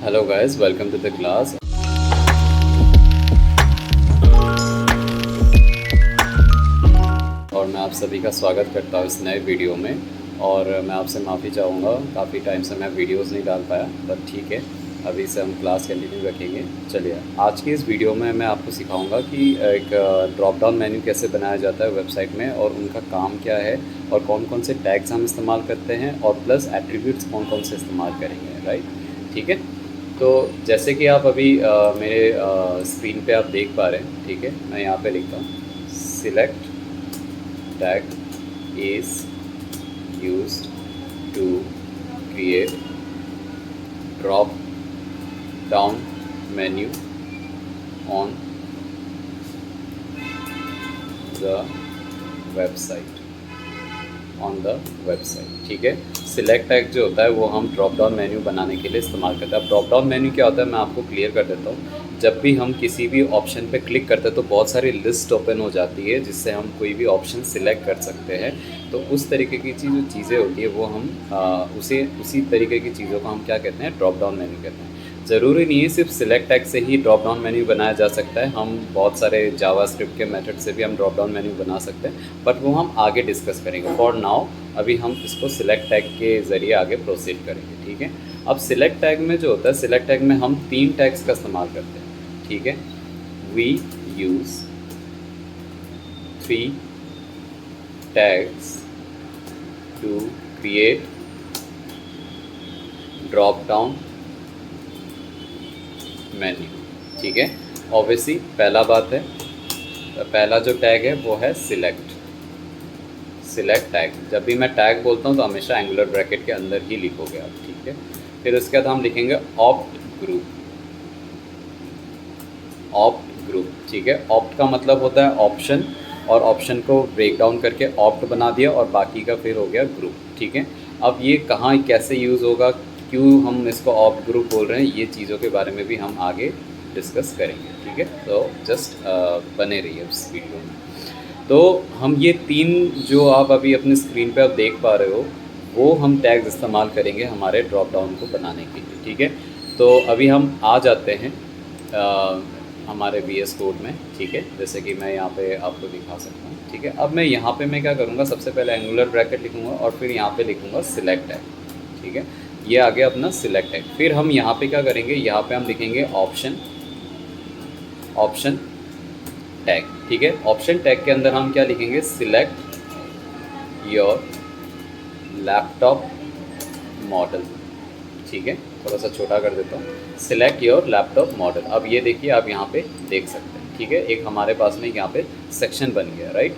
Hello guys, welcome to the class. और मैं आप सभी का स्वागत करता हूँ इस नए वीडियो में। और मैं आपसे माफ़ी चाहूँगा, काफ़ी टाइम से मैं वीडियोस नहीं डाल पाया, बट ठीक है, अभी से हम क्लास कंटिन्यू रखेंगे। चलिए, आज की इस वीडियो में मैं आपको सिखाऊंगा कि एक ड्रॉप डाउन मेन्यू कैसे बनाया जाता है वेबसाइट में, और उनका काम क्या है, और कौन कौन से टैग्स हम इस्तेमाल करते हैं, और प्लस एट्रीब्यूट्स कौन कौन से इस्तेमाल करेंगे। राइट, ठीक है। तो जैसे कि आप अभी मेरे स्क्रीन पे आप देख पा रहे हैं, ठीक है। मैं यहाँ पे लिखता हूँ select tag is used to create drop down menu on the website ठीक है। सिलेक्ट टैग जो होता है वो हम ड्रॉप डाउन मेन्यू बनाने के लिए इस्तेमाल करते हैं। अब ड्रॉप डाउन मेन्यू क्या होता है मैं आपको क्लियर कर देता हूँ। जब भी हम किसी भी ऑप्शन पे क्लिक करते हैं तो बहुत सारी लिस्ट ओपन हो जाती है, जिससे हम कोई भी ऑप्शन सिलेक्ट कर सकते हैं। तो उस तरीके की जो चीज़ें होती है वो हम उसी तरीके की चीज़ों को हम क्या कहते हैं, ड्रॉप डाउन मेन्यू कहते हैं। ज़रूरी नहीं है सिर्फ सिलेक्ट टैग से ही ड्रॉप डाउन मेन्यू बनाया जा सकता है। हम बहुत सारे जावास्क्रिप्ट के मेथड से भी हम ड्रॉप डाउन मेन्यू बना सकते हैं, बट वो हम आगे डिस्कस करेंगे। फॉर नाउ अभी हम इसको सिलेक्ट टैग के ज़रिए आगे प्रोसीड करेंगे, ठीक है। अब सिलेक्ट टैग में जो होता है, सिलेक्ट टैग में हम 3 टैग्स का इस्तेमाल करते हैं, ठीक है। We use 3 tags to create drop down menu, ठीक है। ऑब्वियसली पहला बात है, पहला जो टैग है वो है सिलेक्ट टैग। जब भी मैं टैग बोलता हूँ तो हमेशा एंगुलर ब्रैकेट के अंदर ही लिखोगे आप, ठीक है। फिर उसके बाद हम लिखेंगे ऑप्ट ग्रुप, ठीक है। ऑप्ट का मतलब होता है ऑप्शन, और ऑप्शन को ब्रेक डाउन करके ऑप्ट बना दिया, और बाकी का फिर हो गया ग्रुप, ठीक है। अब ये कहाँ कैसे यूज़ होगा, क्यों हम इसको ऑप्ट ग्रुप बोल रहे हैं, ये चीज़ों के बारे में भी हम आगे डिस्कस करेंगे, ठीक है। तो जस्ट बने रहिए इस वीडियो में। तो हम ये 3 जो आप अभी अपने स्क्रीन पे आप देख पा रहे हो, वो हम टैग्स इस्तेमाल करेंगे हमारे ड्रॉप डाउन को बनाने के लिए, ठीक है। तो अभी हम आ जाते हैं हमारे VS कोड में, ठीक है। जैसे कि मैं यहाँ पे आपको दिखा सकता हूँ, ठीक है। अब मैं यहाँ पे मैं क्या करूँगा, सबसे पहले एंगुलर ब्रैकेट लिखूँगा, और फिर यहाँ पे लिखूँगा सिलेक्ट टैग, ठीक है। ये आ गया अपना सिलेक्ट टैग। फिर हम यहाँ पे क्या करेंगे, यहाँ पे हम लिखेंगे ऑप्शन टैग, ठीक है। ऑप्शन टैग के अंदर हम क्या लिखेंगे, सिलेक्ट योर लैपटॉप मॉडल, ठीक है। थोड़ा सा छोटा कर देता हूँ, सिलेक्ट योर लैपटॉप मॉडल। अब ये देखिए, आप यहाँ पे देख सकते हैं, ठीक है। एक हमारे पास में यहाँ पे सेक्शन बन गया, राइट।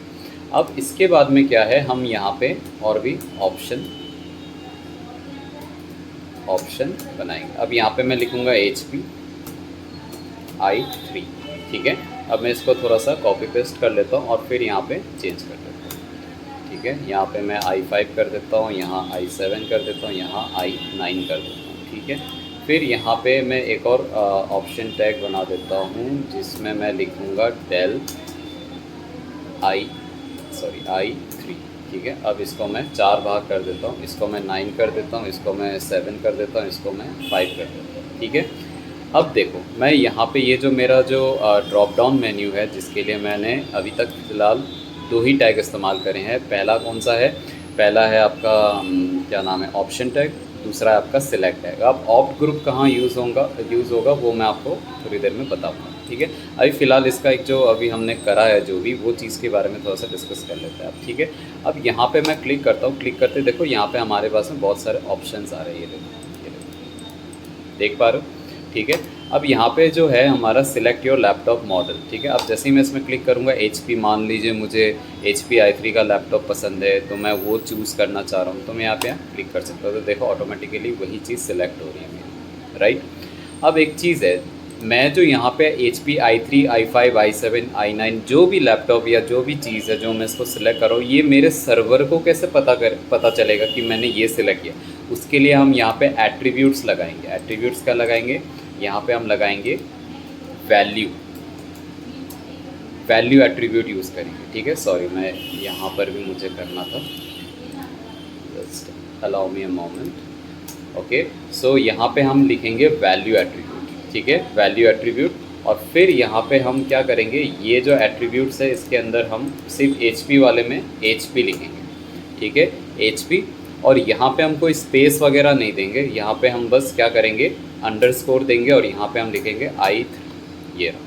अब इसके बाद में क्या है, हम यहाँ पे और भी ऑप्शन बनाएंगे। अब यहाँ पे मैं लिखूँगा HP i3, ठीक है। अब मैं इसको थोड़ा सा कॉपी पेस्ट कर लेता हूँ और फिर यहाँ पे चेंज कर देता हूँ, ठीक है। यहाँ पे मैं i5 कर देता हूँ, यहाँ i7 कर देता हूँ, यहाँ i9 कर देता हूँ, ठीक है। फिर यहाँ पे मैं एक और ऑप्शन टैग बना देता हूँ, जिसमें मैं लिखूँगा डेल i3, ठीक है। अब इसको मैं 4 भाग कर देता हूँ, इसको मैं 9 कर देता हूँ, इसको मैं 7 कर देता हूँ, इसको मैं 5 कर देता हूँ, ठीक है। अब देखो, मैं यहाँ पे ये जो मेरा जो ड्रॉप डाउन मेन्यू है, जिसके लिए मैंने अभी तक फ़िलहाल 2 ही टैग इस्तेमाल करे हैं। पहला कौन सा है, पहला है आपका क्या नाम है, ऑप्शन टैग। दूसरा है आपका सिलेक्ट टैग। अब ऑप्ट ग्रुप कहाँ यूज़ होगा वो मैं आपको थोड़ी देर में बताऊँगा, ठीक है। अभी फ़िलहाल इसका एक जो अभी हमने करा है जो भी, वो चीज़ के बारे में थोड़ा सा डिस्कस कर लेते हैं आप, ठीक है। अब यहाँ पे मैं क्लिक करता हूँ, क्लिक करते देखो यहाँ पे हमारे पास में बहुत सारे ऑप्शंस आ रहे हैं, ये देखो, देख पा रहे हो, ठीक है। अब यहाँ पे जो है हमारा सिलेक्ट योर लैपटॉप मॉडल, ठीक है। अब जैसे ही मैं इसमें क्लिक करूँगा, HP, मान लीजिए मुझे HP i3 का लैपटॉप पसंद है, तो मैं वो चूज़ करना चाह रहा हूँ, तो मैं यहाँ पे क्लिक कर सकता हूँ। तो देखो ऑटोमेटिकली वही चीज़ सिलेक्ट हो रही है मेरी, राइट। अब एक चीज़ है, मैं जो यहाँ पे HP i3, i5, i7, i9 जो भी लैपटॉप या जो भी चीज़ है जो मैं इसको सिलेक्ट कर रहा हूँ, ये मेरे सर्वर को कैसे पता चलेगा कि मैंने ये सिलेक्ट किया। उसके लिए हम यहाँ पे एट्रीब्यूट्स लगाएंगे। एट्रीब्यूट्स क्या लगाएंगे, यहाँ पे हम लगाएंगे वैल्यू एट्रीब्यूट यूज़ करेंगे, ठीक है। सॉरी, मैं यहाँ पर भी मुझे करना था, just allow me a moment. Okay. So यहाँ पे हम लिखेंगे वैल्यू एट्रीब्यूट, ठीक है, वैल्यू एट्रीब्यूट। और फिर यहाँ पे हम क्या करेंगे, ये जो एट्रीब्यूट्स है इसके अंदर हम सिर्फ HP वाले में HP लिखेंगे, ठीक है, HP। और यहाँ पे हम कोई स्पेस वगैरह नहीं देंगे, यहाँ पे हम बस क्या करेंगे, अंडरस्कोर देंगे और यहाँ पे हम लिखेंगे I3, ये रहा,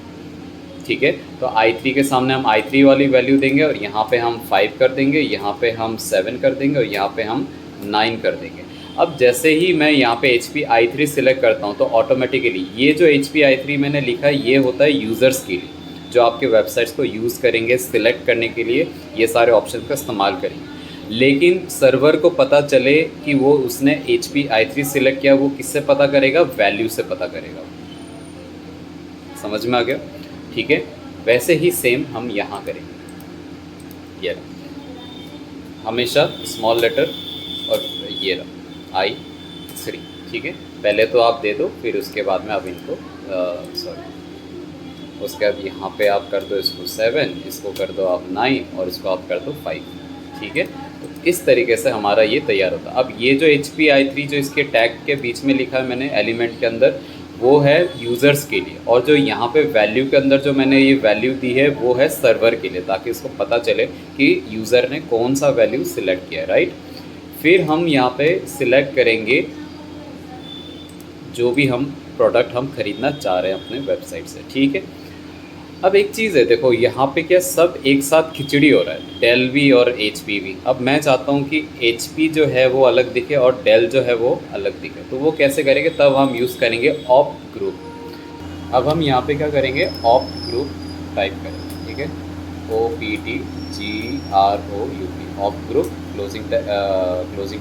ठीक है। तो I3 के सामने हम I3 वाली वैल्यू देंगे और यहाँ पे हम 5 कर देंगे, यहाँ पे हम 7 कर देंगे और यहाँ पे हम 9 कर देंगे। अब जैसे ही मैं यहाँ पे HP I3 सिलेक्ट करता हूँ तो ऑटोमेटिकली ये जो HP I3 मैंने लिखा है ये होता है यूज़र्स के लिए, जो आपके वेबसाइट्स को यूज़ करेंगे सिलेक्ट करने के लिए, ये सारे ऑप्शन का इस्तेमाल करेंगे। लेकिन सर्वर को पता चले कि वो उसने HP I3 सिलेक्ट किया, वो किससे पता करेगा, वैल्यू से पता करेगा। समझ में आ गया, ठीक है। वैसे ही सेम हम यहाँ करेंगे, ये रहा, हमेशा स्मॉल लेटर और ये रहा I3, ठीक है। पहले तो आप दे दो, फिर उसके बाद में आप इनको उसके बाद यहाँ पे आप कर दो इसको 7, इसको कर दो आप 9 और इसको आप कर दो 5, ठीक है। तो इस तरीके से हमारा ये तैयार होता है। अब ये जो HP I3 जो इसके टैग के बीच में लिखा है मैंने एलिमेंट के अंदर, वो है यूज़र्स के लिए, और जो यहाँ पे वैल्यू के अंदर जो मैंने ये वैल्यू दी है वो है सर्वर के लिए, ताकि इसको पता चले कि यूज़र ने कौन सा वैल्यू सिलेक्ट किया है, राइट। फिर हम यहाँ पे सिलेक्ट करेंगे जो भी हम प्रोडक्ट हम ख़रीदना चाह रहे हैं अपने वेबसाइट से, ठीक है। अब एक चीज़ है, देखो यहाँ पे क्या सब एक साथ खिचड़ी हो रहा है, डेल भी और HP भी। अब मैं चाहता हूँ कि HP जो है वो अलग दिखे और डेल जो है वो अलग दिखे, तो वो कैसे करेंगे, तब हम यूज़ करेंगे ऑप्ट ग्रुप। अब हम यहाँ पे क्या करेंगे, ऑप्ट ग्रुप टाइप करेंगे, ठीक है, OPTGROUP, opt group, closing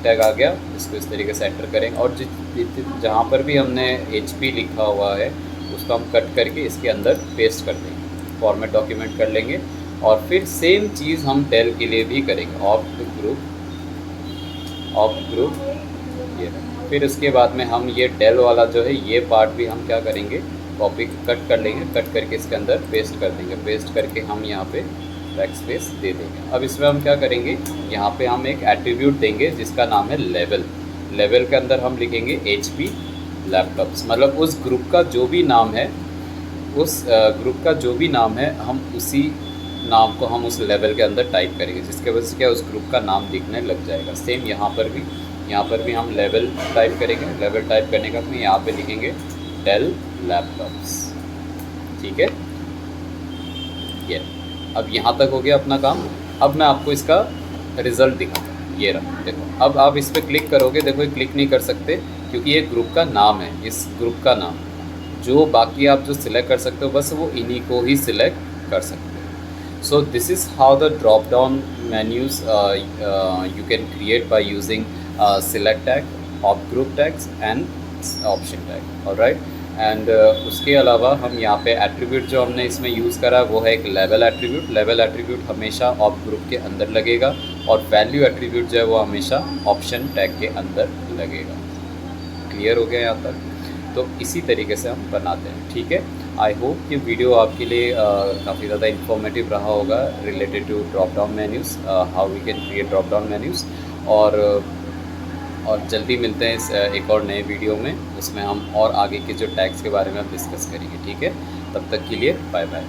tag आ गया, इसको इस तरीके से एंटर करेंगे। और जहाँ पर भी हमने HP लिखा हुआ है उसको हम कट करके इसके अंदर पेस्ट कर देंगे, फॉर्मेट डॉक्यूमेंट कर लेंगे। और फिर सेम चीज़ हम डेल के लिए भी करेंगे, ऑप्ट ग्रुप ये। फिर उसके बाद में हम ये डेल वाला जो है ये पार्ट भी हम क्या करेंगे, कॉपी कट कर लेंगे, कट करके इसके अंदर पेस्ट कर देंगे, पेस्ट करके हम यहाँ पे बैकस्पेस दे देंगे। अब इसमें हम क्या करेंगे, यहाँ पे हम एक एट्रीब्यूट देंगे जिसका नाम है लेवल। लेवल के अंदर हम लिखेंगे HP लैपटॉप्स, मतलब उस ग्रुप का जो भी नाम है, उस ग्रुप का जो भी नाम है हम उसी नाम को हम उस लेवल के अंदर टाइप करेंगे, जिसके वजह से क्या उस ग्रुप का नाम दिखने लग जाएगा। सेम यहाँ पर भी हम लेवल टाइप करेंगे। लेवल टाइप करने का फिर यहाँ पे लिखेंगे डेल लैपटॉप्स, ठीक है। ये अब यहाँ तक हो गया अपना काम। अब मैं आपको इसका रिज़ल्ट दिखाता हूँ, ये रहा, देखो। अब आप इस पर क्लिक करोगे, देखो ये क्लिक नहीं कर सकते क्योंकि ये ग्रुप का नाम है, इस ग्रुप का नाम। जो बाकी आप जो सिलेक्ट कर सकते हो बस वो इन्हीं को ही सिलेक्ट कर सकते हो। So this is how the drop down menus you can create by using select tag, opt group tags and option tag, alright. And उसके अलावा हम यहाँ पे एट्रीब्यूट जो हमने इसमें यूज़ करा वो है एक लेवल एट्रीब्यूट। लेवल एट्रीब्यूट हमेशा ऑप्ट ग्रुप के अंदर लगेगा और वैल्यू एट्रीब्यूट जो है वो हमेशा ऑप्शन टैग के अंदर लगेगा। क्लियर हो गया यहाँ तक? तो इसी तरीके से हम बनाते हैं, ठीक है। आई होप कि वीडियो आपके लिए काफ़ी ज़्यादा इन्फॉर्मेटिव रहा होगा related to drop down menus, how we can create drop down menus. और जल्दी मिलते हैं इस एक और नए वीडियो में, उसमें हम और आगे के जो टैग्स के बारे में हम डिस्कस करेंगे, ठीक है। तब तक के लिए बाय बाय।